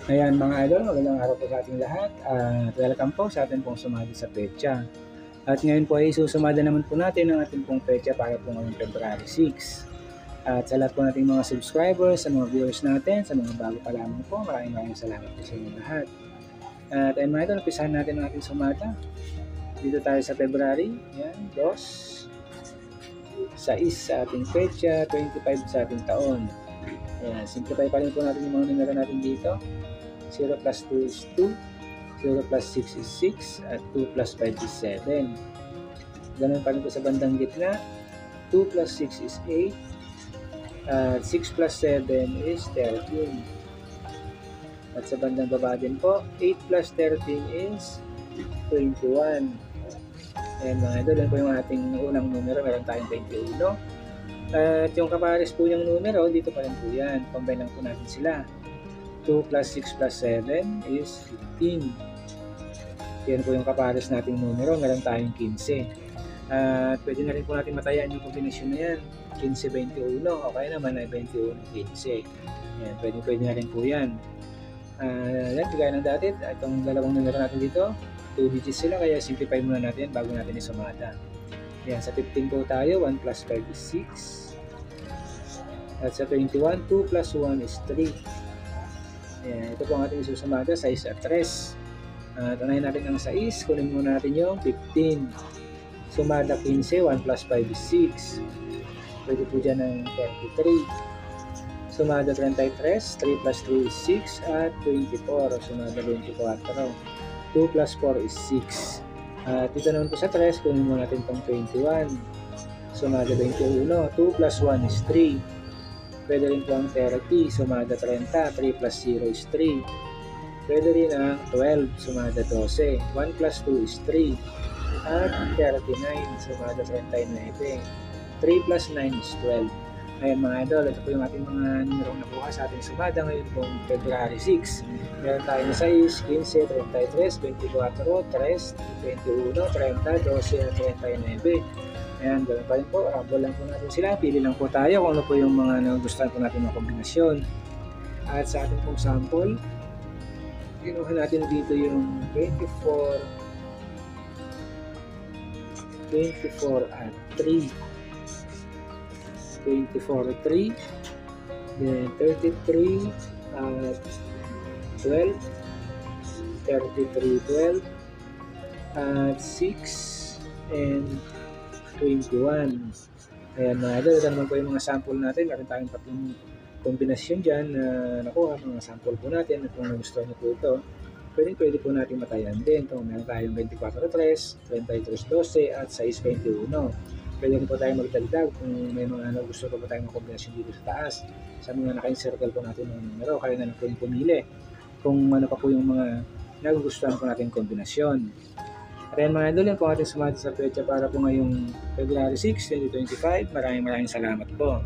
Ayan mga idol, magandang araw po sa ating lahat at welcome po sa ating pong sumali sa petsa. At ngayon po ay susumada naman po natin ang ating pong petsa para po ngayong February 6. At sa lahat po nating mga subscribers, sa mga viewers natin, sa mga bago pa lamang po, maraming salamat po sa inyo lahat. At ayun mga idol, umpisahan natin ang ating sumada. Dito tayo sa February, yan, 2, 6 sa ating petsa, 25 sa ating taon. Ayan, simplify pa rin po natin yung mga numero natin dito. 0 plus 2 is 2, 0 plus 6 is 6, at 2 plus 5 is 7. Ganun pa rin po sa bandang gitna, 2 plus 6 is 8, at 6 plus 7 is 13. At sa bandang baba din po, 8 plus 13 is 21. Ayan mga idol, yan po yung ating unang numero, meron tayong 21. At yung kapares po yung numero, dito pa rin po yan, combine lang po natin sila. 2 plus 6 plus 7 is 15. Yan po yung kapares nating numero. Meron tayong 15. At pwede na rin po natin matayaan yung kombinasyon na yan. 15-21. Okay naman na 21-15. Yan, pwede na rin po yan. Yan, kagaya ng dati. Itong dalawang numero natin dito, 2 digits sila. Kaya simplify muna natin bago natin isumada. Yan, sa 15 po tayo, 1 plus 5 is 6. At sa 21, 2 plus 1 is 3. Ayan, ito po ang ating isusumada, 6 at 3. Tunayin natin ang 6, kunin muna natin yung 15. Sumada 15, 1 plus 5 is 6. Pwede po dyan ng 33. Sumada 33, 3 plus 3 is 6 at 24. Sumada 24. 2 plus 4 is 6. At dito naman po sa 3, kunin muna natin itong 21. Sumada 21, 2 plus 1 is 3. Pwede rin po ang 30, sumada 30, 3 plus 0 is 3. Pwede rin ang 12, sumada 12, 1 plus 2 is 3. At 39, sumada 39, 3 plus 9 is 12. Ayan mga idol, ito po yung ating mga numerong nakuha sa ating sumada ngayon pong February 6. Meron tayo na 6, 15, 33, 24, 3, 21, 30, 12, at 39. Ayan, ganoon pa rin po, rumble lang po natin sila, pili lang po tayo kung ano po yung mga nagustuhan po natin ng kombinasyon. At sa ating pong sample, kinuha natin dito yung 24 at 3, 24 at 3, then 33 at 12, 33, 12, at 6, and 21. Ayan mga idol, ito naman po yung mga sample natin. Meron tayong tatlong kombinasyon dyan na nakuha, mga sample po natin. At kung nagustuhan nyo po ito, pwede po natin matayan din. Ito, meron tayong 24-3, 33-12 at 6-21. Pwede rin po tayong magdagdag kung may mga gusto po tayong kombinasyon dito sa taas. Sa mga naka-encircle po natin ng numero, kaya na lang po yung pumili kung ano pa po yung mga nagugustuhan po natin kombinasyon. Ayan mga idol, yan po ating sumati sa petsa para po ngayong February 6, 2025. Maraming salamat po.